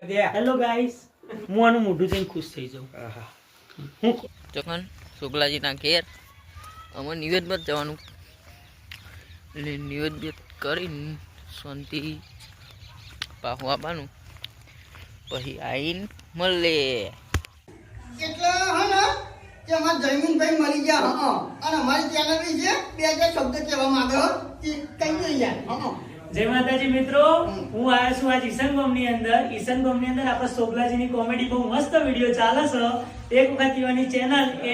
Hello guys, હું આનું મોઢું જોઈને ખુશ થઈ જાઉં. હું ચોકન શુક્લાજીના ઘેર અમે નિવેદન જવાનું એટલે નિવેદન કરીને શાંતિ પાહું આપવાનું પછી આવીને મળે. એટલે હે ને કે અમારા જયમીનભાઈ મળી ગયા હા અને અમારી ચેનલ વિશે 2000 શબ્દ કહેવા માંગે તે કઈ નહીં યાર હા. જય માતાજી મિત્રો, હું આવ્યો છું આજ ઈસનગોમની અંદર. ઈસનગોમની અંદર આપણા સોગલાજીની કોમેડી બહુ મસ્ત વિડીયો ચાલે છે. એક વખત યુવાની ચેનલ એ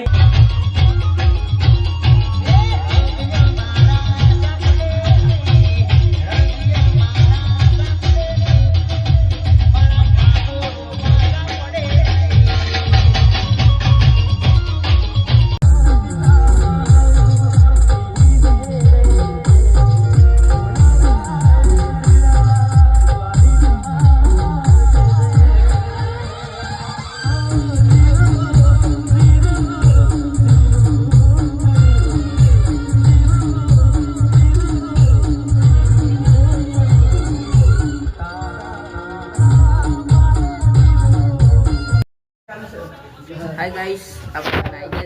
હાય ગાઈસ, આપણે આવી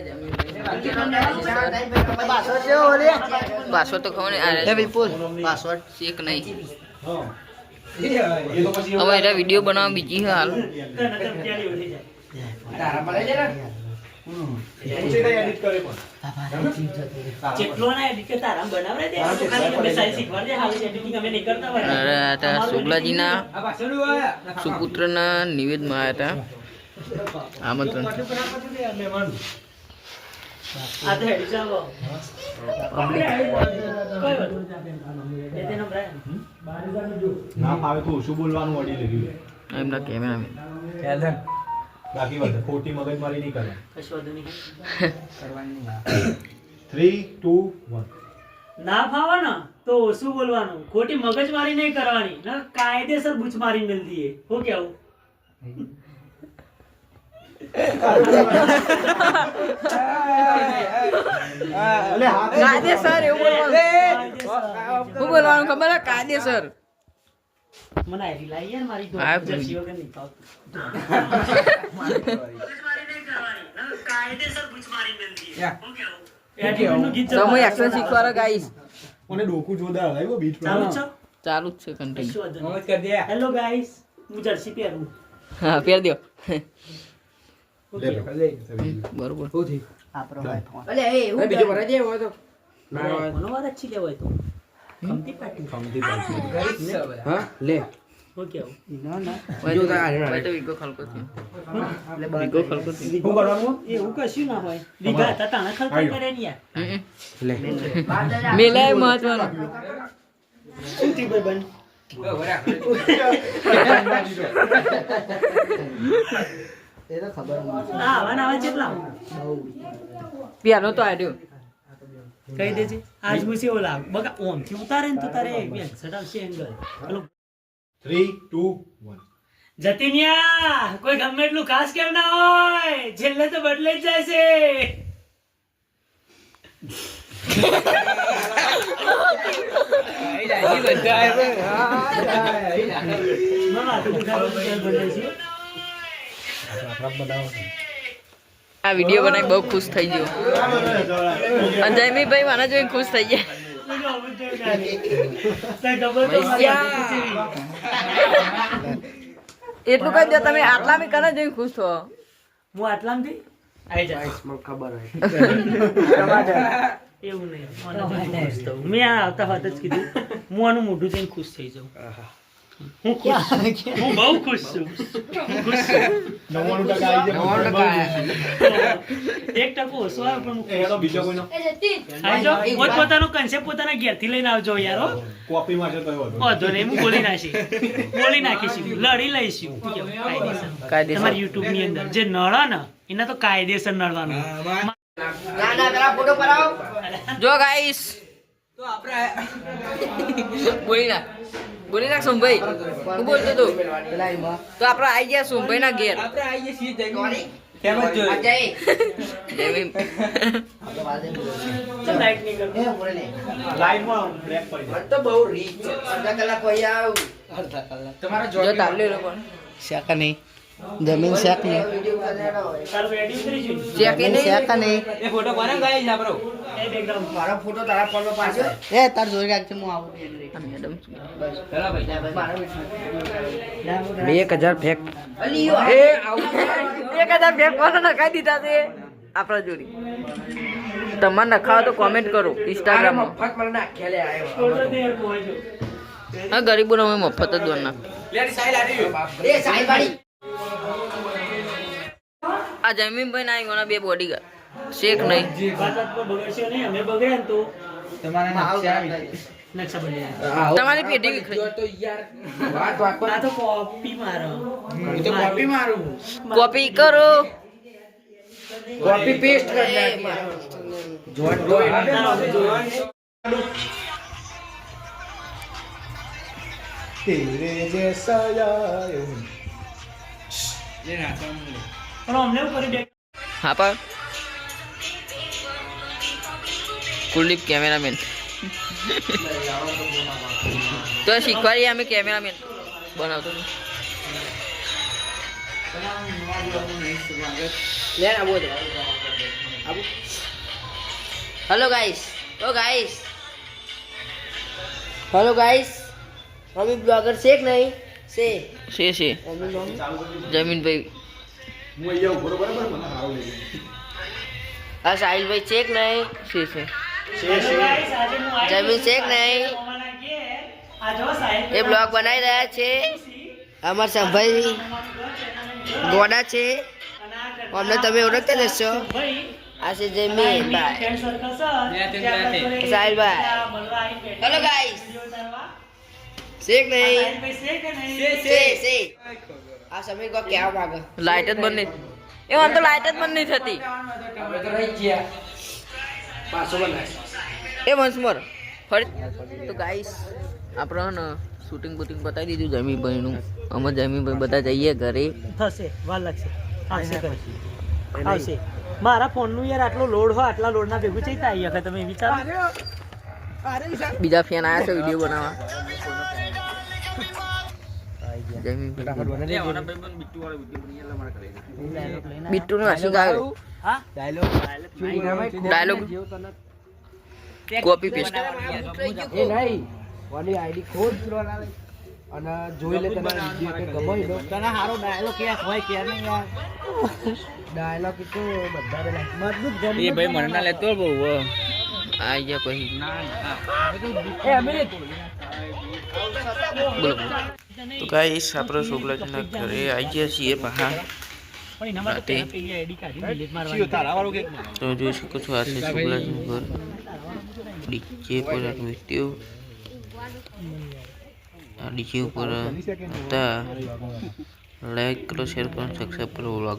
ગયા પાછળ છે ઓલે પાસવર્ડ તો ખબર એ નહીં વિપુલ પાસવર્ડ શીખ નહીં. હવે એના વિડીયો બનાવવા બીજી છે હાલ. જેટલો ના એડિટ કરતા આરામ બનાવરે દે. ખાલી અમે સારી શીખવાડ દે. હાલી એડિટિંગ અમે નહીં કરતા હોય. અરે આ તો શુક્લાજીના સુપુત્રના નિવેદમાં આવ્યા હતા આમંત્રણ. આ તો હેડી જાવો. કોઈ વાત એ તેનો બ્રાન્ડ ના ફાવે તો ઓછું બોલવાનું વડી લીધું એમના કેમેરામેન બાકી વાત ખોટી મગજમારી નહીં કરે. કશો વાંધો નહીં. 3 2 1 ના ફાવે ને તો ઓછું બોલવાનું. ખોટી મગજમારી નહીં કરવાની. ના કાયદેસર બૂચ મારી મેલ દીએ. હું કેવું? કાયદેસર એવું બોલવાનું. શું બોલવાનું ખબર હે? કાયદેસર. મને આઈડી લાઈ યાર મારી દો. હા, જર્સી વગર નહીં ફાવતું. મગજમારી નહીં કરવાની. ના કાયદેસર બૂચ મારી મેલ દીએ. હું કેવું? એડિટનું ગીત તમે એક્શન શીખવાડો ગાઈસ. મને ડોકું જોરદાર આવ્યો બીટ ચાલુ છે? ચાલુ જ છે કન્ટિન્યુ. કશો વાંધો નહીં. હેલો ગાઈસ, હું જર્સી પહેરું. હા પહેર દો. લે બરોબર. આપણો ભાઈ ફોન મને વાત અચ્છી લેવાય તો ખમતી પાટી. ખમતી પાછી હું કેવું? ભાઈ તો વિગો ખલકો થયો. વિગો ખલકો થયો. શું કરવાનું એવું કશું ના હોય. લીધા હતા તાણે ખલકા કરે ને યાર. મેલાય મહત્વનો. શું થયું ભાઈ બન? એ તો ખબર નથી આવા કેટલા પેલો તો આવ્યો. કહી દેજે. આજ મુસે એવો લાગ બગા ઓમ થી ઉતારે ને તો તારે સડાવશે એંગલ. પેલો 3 2 1 જતીનિયા કોઈ ગમે એટલું ખાસ કેમ ના હોય, છેલ્લે તો બદલે જ જાય છે. આ વિડીયો બનાવી બહુ ખુશ થઈ ગયો. અને જયમીભાઈ મારા જોઈને ખુશ થઈ ગયા. એટલું કહી દો તમે આટલા બી કરે જોઈને ખુશ થો. હું આટલામાંથી આવી જાય ખબર હોય એવું નહીં. ખુશ થવું મેં આ આવતા વાત જ કીધું. હું આનું મોઢું જોઈને ખુશ થઈ જાઉં. હું બહુ ખુશ છું. હું ખુશ છું. 99% આવી જાય. 1% ઓછો આવે પણ એ તો બીજો કોઈનો આવી જાઓ. પોતપોતાનો concept પોતાના ઘેરથી લઈને આવજો યાર. હો. કોપી માં છે તો એવો હતો. વાંધો નહીં, હું બોલી નાખીશું, લડી લઈશું. શું કહેવું? કાયદેસર. કાયદેસર. તમારી YouTube ની અંદર જે નળે ને એના તો કાયદેસર નળવાનું. ના ના પેલા ફોટો પડાવો જો ગાઈસ બોલી નાખ સોમભાઈ. હું બોલતો તો પેલા એમાં તો આપણે આવી ગયા સોમભાઈ ના ઘેર. કેમ જ જય ભીમ. આપણે વાદે ચલ લાઈટ નહીં કરતો. એ બોલે ને લાઈનમાં બ્રેક પડી જાય. તો બહુ રીચ છે અડધા કલાક પછી આવ અડધા કલાક જો તાલ્યો લોકો શાકા નહીં જમીન શાક નહીં તારું રેડી ઉતરી જોઈ ચેક નહીં શાકા નહીં એ ફોટો કોને ગાય છે આપણો એ બેકગ્રાઉન્ડ મારો ફોટો તારા ફોટો પાછો એ તાર જોઈ રાખજે હું આવું મેડમ ચલા ભાઈ 1000 ફેક એ આવું 1000 ફેક કોને નખાઈ દીધા છે આપણા જોડી તમારે નખાવો તો કોમેન્ટ કરો ઇન્સ્ટાગ્રામમાં ફોટો તૈયાર કોઈ જો હા ગરીબોને અમે મફત જ દોર નાખ લેડી સાઈલ આડી એ સાઈ વાળી આ જમીનભાઈ ના આવી બે બોડીગાર્ડ શેક નહીં વાત પર બગડશે નહીં અમે બગડ્યા ને તો તમારા નકશા બની તમારી પેઢી વિખરાઈ તો યાર વાત આ તો કોપી મારો હું તો કોપી મારું કોપી કરો કોપી પેસ્ટ કર જોન તો તેરે જૈસા આયો ये नाचा मुझे પણ અમને એવું કરી દે હા પર કુલદીપ કેમેરામેન તો શીખવાડીએ અમે કેમેરામેન બનાવતો હેલો ગાઈસ હેલો ગાઈસ અમે બ્લોગર છે કે નહીં છે જમીનભાઈ હું અહીંયા ઉભો રહું, બરાબર મને હારો લઈ આ સાહિલભાઈ છે કે નહીં છે જમીન છે કે નહીં એ બ્લોગ બનાવી રહ્યા છે અમાર સંભાઈ ગોડા છે અમને તમે ઓળખતા જશો આ છે જમીન સાહિલભાઈ હેલો ગાઈસ છે કે નહીં છે આ સમય કો કેવા માંગે લાઈટ જ બંધ નહીં એ મને તો લાઈટ જ બંધ નહીં થતી એ વંશમર ફરી તો ગાઈસ આપણે શૂટિંગ બુટિંગ બતાવી દીધું જમીનભાઈનું અમે જમીનભાઈ બધા જઈએ ઘરે થશે વાર લાગશે આવશે મારા ફોનનું યાર આટલો લોડ હોય આટલા લોડના ભેગું ચઈ આવી વખત તમે વિચારો બીજા ફેન આવ્યા છે વિડીયો બનાવવા બિટ્ટુ નો હસી ગાયો ડાયલોગ કોપી પેસ્ટ એ નહીં ઓની આઈડી ખોદ અને જોઈ લે તને વિડિયો કે ગમે લો તને હારો ડાયલોગ કે હોય કે નહીં યાર ડાયલોગ તો બધા મજબૂત ગમે એ ભાઈ મને ના લેતો બહુ આ ગયા પછી એ અમિત બોલો તો ગાઈસ આપણે શુક્લાજીના ઘરે આવી ગયા છીએ બહાર પણ એના માટે રાતે. પેલી આઈડી કાઢી ડિલીટ મારવાની તારા વાળો કે તો જોઈ શકો છો આ છે શુક્લાજીનું ઘર ડીજે પર નૃત્યો આ ડીજે ઉપર હતા લાઈક કરો શેર કરો સબસ્ક્રાઈબ કરો વ્લોગ